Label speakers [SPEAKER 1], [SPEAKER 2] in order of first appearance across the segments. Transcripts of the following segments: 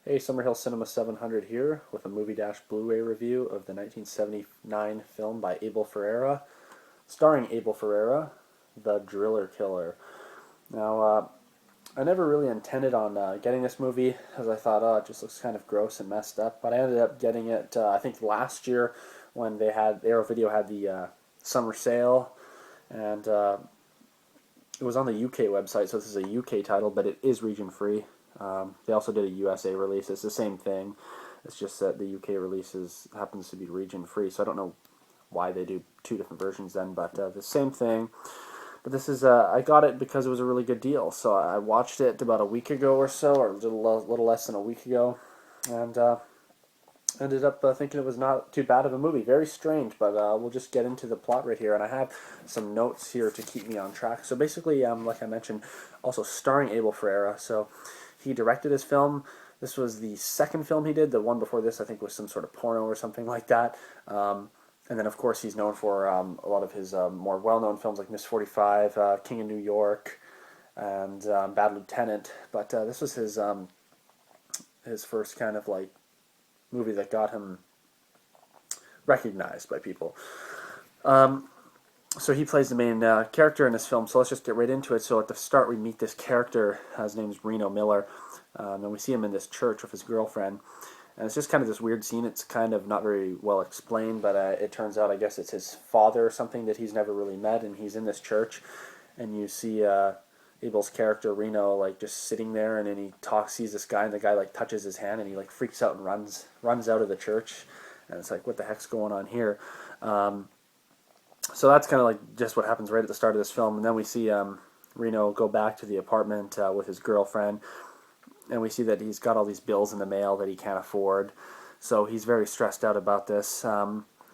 [SPEAKER 1] Hey, Summerhill Cinema 700 here with a Movie Dash Blu Ray review of the 1979 film by Abel Ferrara, starring Abel Ferrara, The Driller Killer. Now, I never really intended on getting this movie as I thought, oh, it just looks kind of gross and messed up, but I ended up getting it, I think last year when Arrow Video had the summer sale, and it was on the UK website, so this is a UK title, but it is region free. They also did a USA release. It's the same thing. It's just that the UK release happens to be region free, so I don't know why they do two different versions then, but the same thing. But this is I got it because it was a really good deal. So I watched it about a week ago or so, or a little less than a week ago, and ended up thinking it was not too bad of a movie. Very strange, but we'll just get into the plot right here. And I have some notes here to keep me on track. So basically, like I mentioned, also starring Abel Ferrara. So he directed his film. This was the second film he did. The one before this, I think, was some sort of porno or something like that. And then, of course, he's known for a lot of his more well-known films like Miss 45, King of New York, and Bad Lieutenant. But this was his first kind of like movie that got him recognized by people. So he plays the main character in this film. So let's just get right into it. So at the start, we meet this character. His name's Reno Miller, and we see him in this church with his girlfriend. And it's just kind of this weird scene. It's kind of not very well explained, but it turns out, I guess it's his father or something that he's never really met, and he's in this church, and you see Abel's character Reno like just sitting there, and then he sees this guy, and the guy like touches his hand, and he like freaks out and runs out of the church, and it's like, what the heck's going on here? So that's kind of like just what happens right at the start of this film, and then we see Reno go back to the apartment with his girlfriend, and we see that he's got all these bills in the mail that he can't afford, so he's very stressed out about this.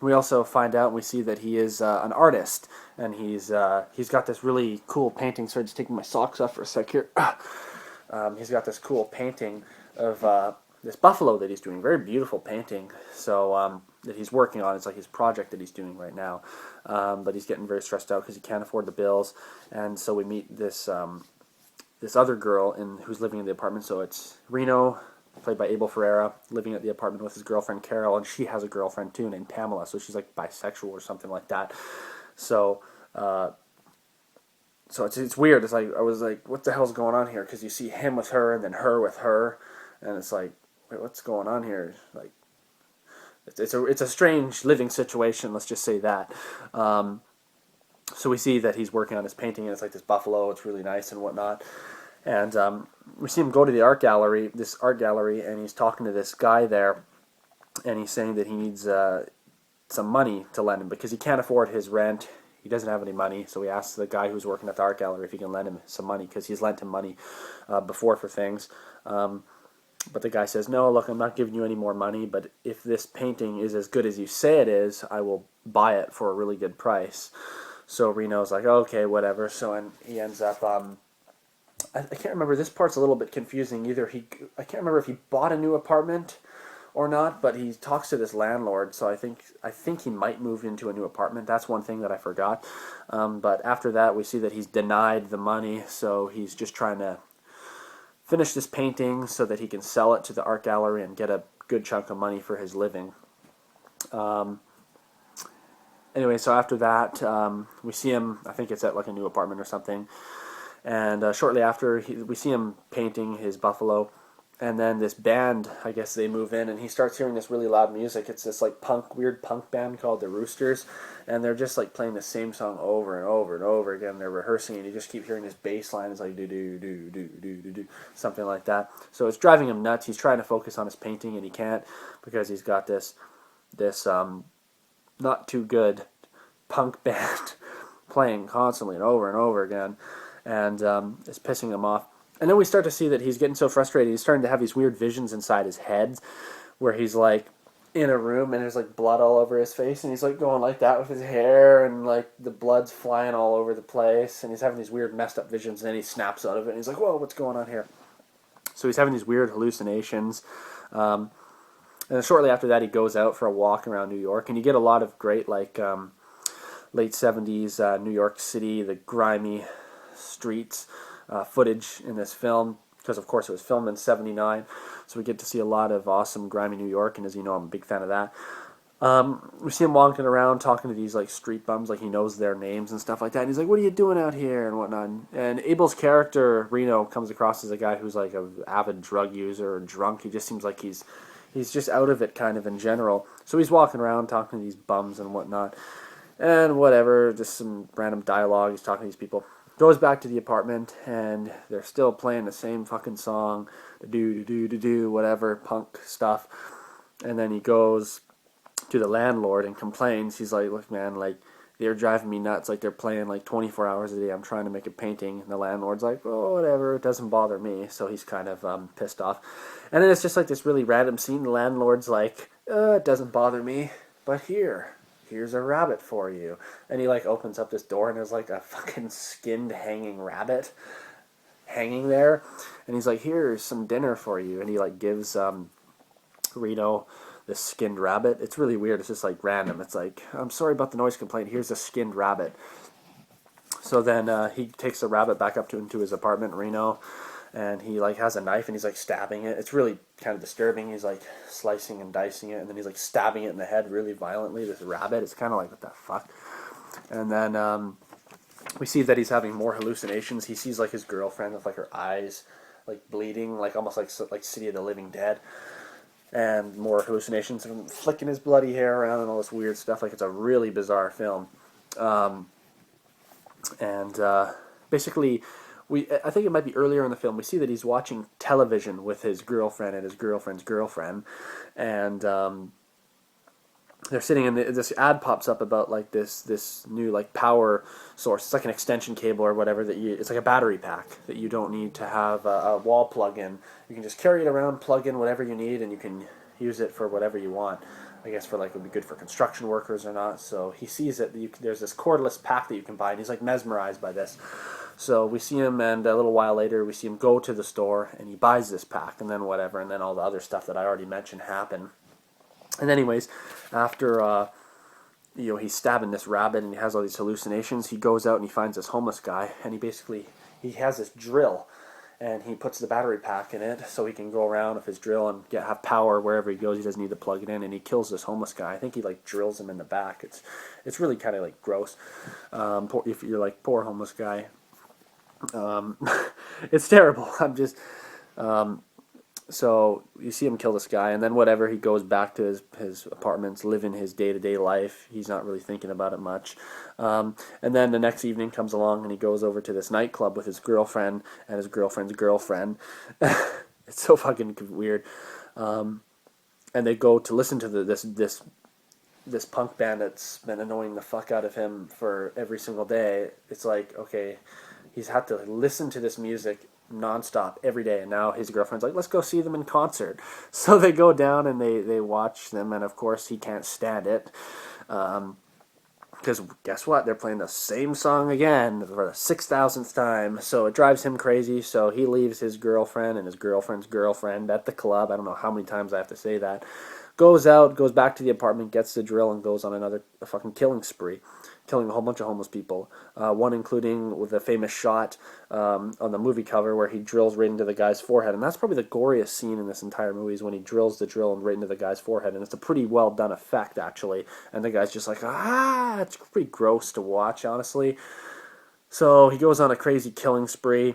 [SPEAKER 1] We also find out and we see that he is an artist, and he's got this really cool painting. Sorry, just taking my socks off for a sec here. He's got this cool painting of this buffalo that he's doing, very beautiful painting. So that he's working on. It's like his project that he's doing right now. But he's getting very stressed out because he can't afford the bills, and so we meet this other girl who's living in the apartment. So it's Reno, played by Abel Ferrara, living at the apartment with his girlfriend Carol, and she has a girlfriend too named Pamela. So she's like bisexual or something like that. So it's weird. It's like I was like, what the hell's going on here? Because you see him with her and then her with her, and it's like, wait, what's going on here? Like, it's a strange living situation. Let's just say that. So we see that he's working on his painting, and it's like this buffalo. It's really nice and whatnot. And we see him go to the this art gallery, and he's talking to this guy there, and he's saying that he needs some money to lend him because he can't afford his rent. He doesn't have any money, so he asks the guy who's working at the art gallery if he can lend him some money because he's lent him money before for things. But the guy says, no, look, I'm not giving you any more money, but if this painting is as good as you say it is, I will buy it for a really good price. So Reno's like, okay, whatever. So he ends up, I can't remember, this part's a little bit confusing. I can't remember if he bought a new apartment or not, but he talks to this landlord, so I think he might move into a new apartment. That's one thing that I forgot. But after that, we see that he's denied the money, so he's just trying to finish this painting so that he can sell it to the art gallery and get a good chunk of money for his living. Anyway, so after that, we see him, I think it's at like a new apartment or something, and shortly after, we see him painting his buffalo, and then this band, I guess they move in, and he starts hearing this really loud music. It's this like weird punk band called the Roosters, and they're just like playing the same song over and over and over again. They're rehearsing, and you just keep hearing this bass line. It's like do do do do do do do, something like that. So it's driving him nuts. He's trying to focus on his painting, and he can't because he's got this not too good punk band playing constantly and over again, and it's pissing him off. And then we start to see that he's getting so frustrated, he's starting to have these weird visions inside his head where he's like in a room and there's like blood all over his face, and he's like going like that with his hair, and like the blood's flying all over the place, and he's having these weird messed up visions, and then he snaps out of it and he's like, whoa, what's going on here? So he's having these weird hallucinations. And then shortly after that, he goes out for a walk around New York, and you get a lot of great like late 70s New York City, the grimy streets footage in this film. because of course it was filmed in '79, so we get to see a lot of awesome grimy New York, and as you know, I'm a big fan of that. We see him walking around talking to these like street bums, like he knows their names and stuff like that. And he's like, "What are you doing out here?" and whatnot. And Abel's character Reno comes across as a guy who's like an avid drug user or drunk. He just seems like he's just out of it kind of in general. So he's walking around talking to these bums and whatnot, and whatever, just some random dialogue. He's talking to these people. Goes back to the apartment, and they're still playing the same fucking song, do whatever punk stuff. And then he goes to the landlord and complains. He's like, "Look, man, like they're driving me nuts. Like they're playing like 24 hours a day. I'm trying to make a painting." And the landlord's like, "Oh, whatever. It doesn't bother me." So he's kind of pissed off. And then it's just like this really random scene. The landlord's like, "It doesn't bother me, but here's a rabbit for you." And he like opens up this door, and there's like a fucking skinned hanging rabbit hanging there. And he's like, "Here's some dinner for you." And he like gives Reno this skinned rabbit. It's really weird. It's just like random. It's like, "I'm sorry about the noise complaint. Here's a skinned rabbit." So then he takes the rabbit back up into his apartment, Reno, and he like has a knife and he's like stabbing it. It's really kind of disturbing. He's like slicing and dicing it, and then he's like stabbing it in the head really violently. This rabbit. It's kind of like, what the fuck? And then we see that he's having more hallucinations. He sees like his girlfriend with like her eyes like bleeding, like almost like City of the Living Dead. And more hallucinations of him flicking his bloody hair around and all this weird stuff. Like, it's a really bizarre film. Basically, I think it might be earlier in the film, we see that he's watching television with his girlfriend and his girlfriend's girlfriend. And they're sitting in this ad pops up about like this new like power source. It's like an extension cable or whatever it's like a battery pack that you don't need to have a wall plug in. You can just carry it around, plug in whatever you need, and you can use it for whatever you want. I guess for like, it would be good for construction workers or not. So he sees it. There's this cordless pack that you can buy, and he's like mesmerized by this. So we see him, and a little while later we see him go to the store and he buys this pack, and then whatever, and then all the other stuff that I already mentioned happen. And anyways, after he's stabbing this rabbit and he has all these hallucinations, he goes out and he finds this homeless guy, and he has this drill, and he puts the battery pack in it so he can go around with his drill and have power wherever he goes. He doesn't need to plug it in, and he kills this homeless guy. I think he like drills him in the back. It's really kind of like gross. If you're like, poor homeless guy, it's terrible. So you see him kill this guy, and then whatever, he goes back to his apartments, living his day-to-day life. He's not really thinking about it much. And then the next evening comes along, and he goes over to this nightclub with his girlfriend and his girlfriend's girlfriend. It's so fucking weird. And they go to listen to this punk band that's been annoying the fuck out of him for every single day. It's like, okay, he's had to listen to this music nonstop every day, and now his girlfriend's like, "Let's go see them in concert." So they go down and they watch them, and of course he can't stand it, because guess what? They're playing the same song again for the 6,000th time. So it drives him crazy. So he leaves his girlfriend and his girlfriend's girlfriend at the club. I don't know how many times I have to say that. Goes out, goes back to the apartment, gets the drill, and goes on another fucking killing spree, killing a whole bunch of homeless people. One including with a famous shot on the movie cover where he drills right into the guy's forehead. And that's probably the goriest scene in this entire movie, is when he drills the drill right into the guy's forehead. And it's a pretty well done effect, actually. And the guy's just like, it's pretty gross to watch, honestly. So he goes on a crazy killing spree.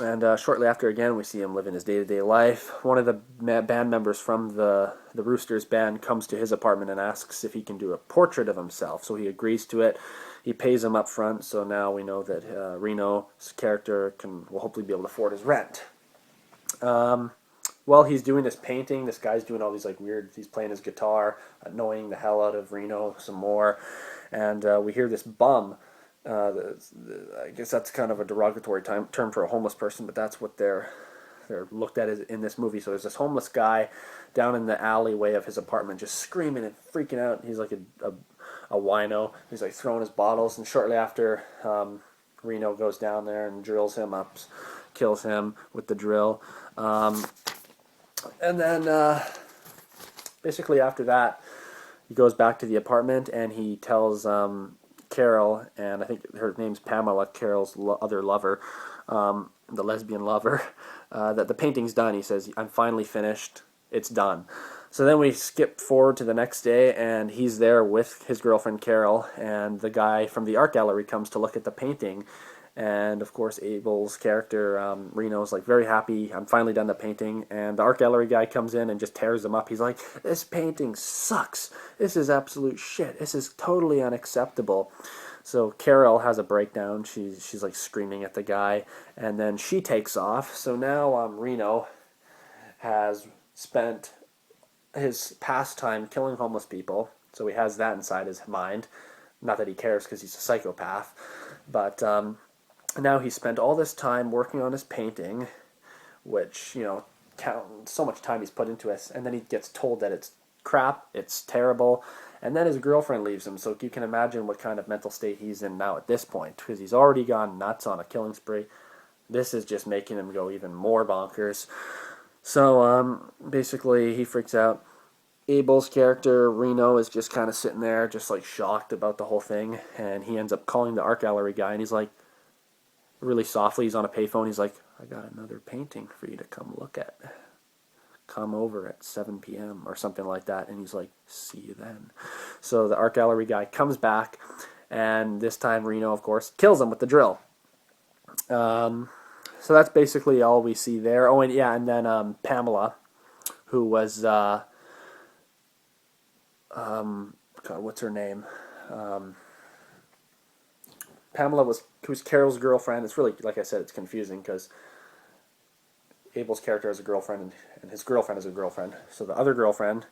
[SPEAKER 1] And shortly after, again, we see him living his day-to-day life. One of the band members from the Roosters band comes to his apartment and asks if he can do a portrait of himself. So he agrees to it. He pays him up front, so now we know that Reno's character will hopefully be able to afford his rent. While he's doing this painting, this guy's doing all these like weird, he's playing his guitar, annoying the hell out of Reno some more. And we hear this bum. I guess that's kind of a derogatory term for a homeless person, but that's what they're looked at in this movie. So there's this homeless guy down in the alleyway of his apartment just screaming and freaking out. He's like a wino. He's like throwing his bottles, and shortly after, Reno goes down there and drills him up, kills him with the drill. And then basically after that, he goes back to the apartment and he tells Carol, and I think her name's Pamela, Carol's other lover, the lesbian lover, that the painting's done. He says, "I'm finally finished. It's done." So then we skip forward to the next day, and he's there with his girlfriend Carol, and the guy from the art gallery comes to look at the painting. And of course, Abel's character, Reno's like very happy. I'm finally done the painting. And the art gallery guy comes in and just tears him up. He's like, "This painting sucks. This is absolute shit. This is totally unacceptable." So Carol has a breakdown. She's like screaming at the guy, and then she takes off. So now Reno has spent his pastime killing homeless people. So he has that inside his mind. Not that he cares because he's a psychopath, but now he spent all this time working on his painting, which, so much time he's put into it, and then he gets told that it's crap, it's terrible, and then his girlfriend leaves him. So you can imagine what kind of mental state he's in now at this point, because he's already gone nuts on a killing spree. This is just making him go even more bonkers. So basically he freaks out. Abel's character, Reno, is just kind of sitting there, just like shocked about the whole thing, and he ends up calling the art gallery guy, and he's like, really softly, he's on a payphone, he's like, "I got another painting for you to come look at. Come over at 7 p.m. or something like that." And he's like, "See you then." So the art gallery guy comes back, and this time Reno, of course, kills him with the drill. So that's basically all we see there. Oh, and yeah, and then Pamela, who was, God, what's her name? Pamela who's Carol's girlfriend. It's really, like I said, it's confusing because Abel's character has a girlfriend and his girlfriend has a girlfriend. So the other girlfriend,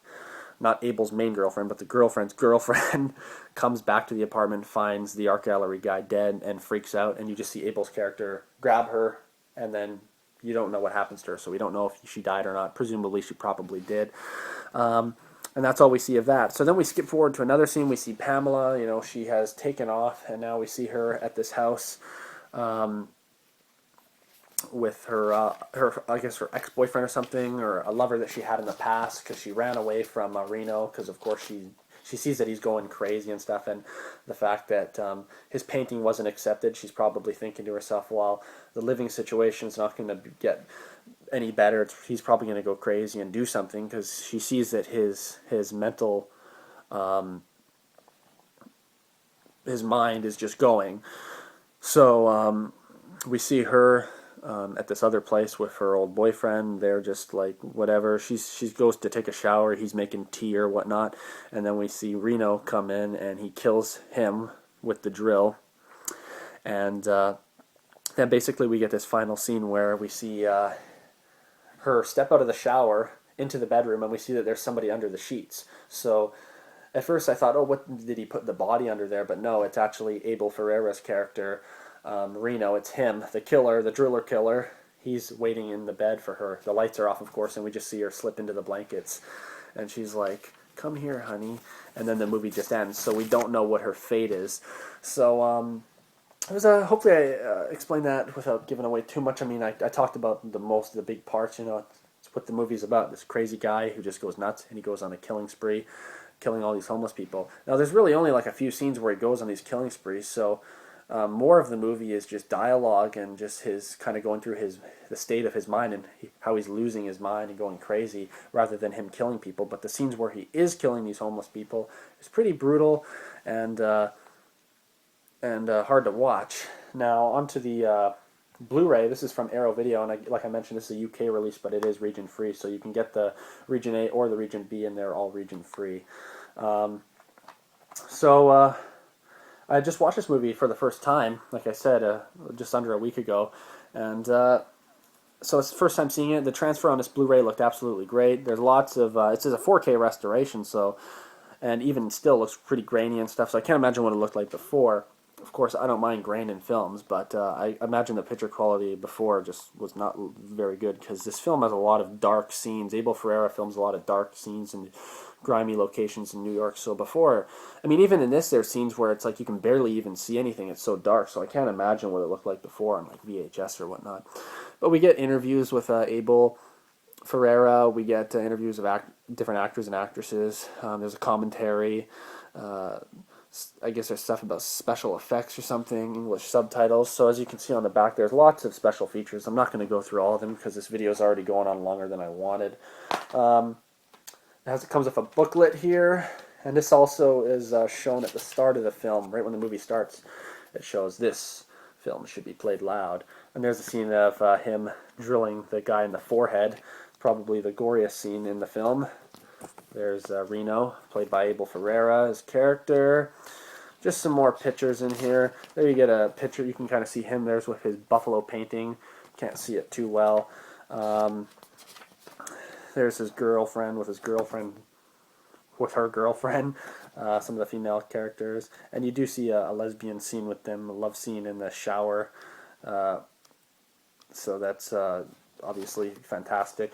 [SPEAKER 1] not Abel's main girlfriend, but the girlfriend's girlfriend, comes back to the apartment, finds the art gallery guy dead, and freaks out. And you just see Abel's character grab her, and then you don't know what happens to her. So we don't know if she died or not. Presumably she probably did. And that's all we see of that. So then we skip forward to another scene. We see Pamela. She has taken off, and now we see her at this house with her I guess her ex-boyfriend or something, or a lover that she had in the past, because she ran away from Reno because, of course, she sees that he's going crazy and stuff, and the fact that his painting wasn't accepted, she's probably thinking to herself, well, the living situation's not going to get any better. He's probably going to go crazy and do something, because she sees that his mental, his mind is just going. So we see her at this other place with her old boyfriend. They're just like whatever. She goes to take a shower. He's making tea or whatnot, and then we see Reno come in and he kills him with the drill. And then basically we get this final scene where we see her step out of the shower into the bedroom, and we see that there's somebody under the sheets. So at first I thought, oh, what did he put the body under there? But no, it's actually Abel Ferreira's character, Reno. It's him, the killer, the driller killer. He's waiting in the bed for her. The lights are off, of course, and we just see her slip into the blankets. And she's like, "Come here, honey." And then the movie just ends, so we don't know what her fate is. So it was hopefully I explained that without giving away too much. I mean, I talked about most of the big parts. It's what the movie's about. This crazy guy who just goes nuts, and he goes on a killing spree, killing all these homeless people. Now, there's really only like a few scenes where he goes on these killing sprees, so more of the movie is just dialogue and just his kind of going through the state of his mind and how he's losing his mind and going crazy, rather than him killing people. But the scenes where he is killing these homeless people is pretty brutal and hard to watch. Now, onto the Blu Ray. This is from Arrow Video, and like I mentioned, this is a UK release, but it is region free, so you can get the region A or the region B, and they're all region free. So I just watched this movie for the first time, like I said, just under a week ago, and so it's the first time seeing it. The transfer on this Blu Ray looked absolutely great. There's lots of, it's a 4K restoration, so, and even still looks pretty grainy and stuff, so I can't imagine what it looked like before. Of course, I don't mind grain in films, but I imagine the picture quality before just was not very good, because this film has a lot of dark scenes. Abel Ferreira films a lot of dark scenes and grimy locations in New York. So before, I mean, even in this, there's scenes where it's like you can barely even see anything. It's so dark, so I can't imagine what it looked like before on like VHS or whatnot. But we get interviews with Abel Ferreira. We get interviews of different actors and actresses. There's a commentary. I guess there's stuff about special effects or something, English subtitles. So as you can see on the back, there's lots of special features. I'm not going to go through all of them because this video is already going on longer than I wanted. It comes with a booklet here, and this also is shown at the start of the film, right when the movie starts. It shows this film should be played loud. And there's a scene of him drilling the guy in the forehead, probably the goriest scene in the film. There's Reno, played by Abel Ferrara, his character. Just some more pictures in here. There you get a picture. You can kind of see him. There's with his buffalo painting. Can't see it too well. There's his girlfriend with her girlfriend. Some of the female characters. And you do see a lesbian scene with them, a love scene in the shower. So that's obviously fantastic.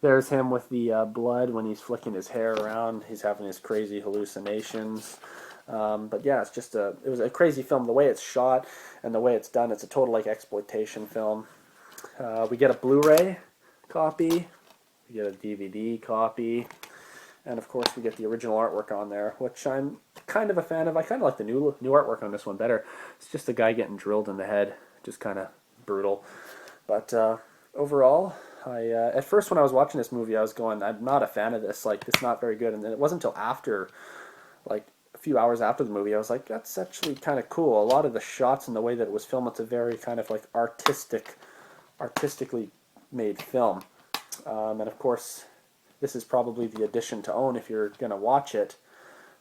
[SPEAKER 1] There's him with the blood when he's flicking his hair around. He's having his crazy hallucinations. But yeah, it was a crazy film. The way it's shot and the way it's done, it's a total like exploitation film. We get a Blu Ray copy. We get a DVD copy. And of course we get the original artwork on there, which I'm kind of a fan of. I kind of like the new artwork on this one better. It's just a guy getting drilled in the head. Just kind of brutal. But overall, at first when I was watching this movie, I was going, I'm not a fan of this. Like, it's not very good. And then it wasn't until after, like, a few hours after the movie, I was like, that's actually kind of cool. A lot of the shots and the way that it was filmed, it's a very kind of like artistically made film. And of course, this is probably the edition to own if you're going to watch it.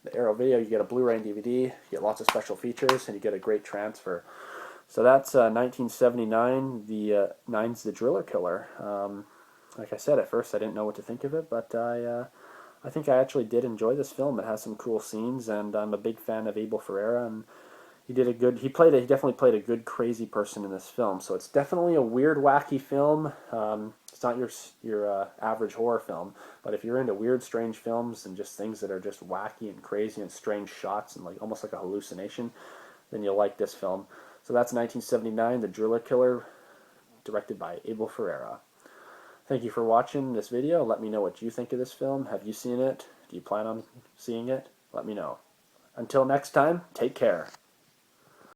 [SPEAKER 1] The Arrow Video, you get a Blu Ray and DVD, you get lots of special features, and you get a great transfer. So that's 1979, Nine's the Driller Killer. Like I said, at first I didn't know what to think of it, but I think I actually did enjoy this film. It has some cool scenes, and I'm a big fan of Abel Ferrara, and he definitely played a good crazy person in this film. So it's definitely a weird, wacky film. It's not your average horror film, but if you're into weird, strange films and just things that are just wacky and crazy and strange shots and like almost like a hallucination, then you'll like this film. So that's 1979, The Driller Killer, directed by Abel Ferrara. Thank you for watching this video. Let me know what you think of this film. Have you seen it? Do you plan on seeing it? Let me know. Until next time, take care.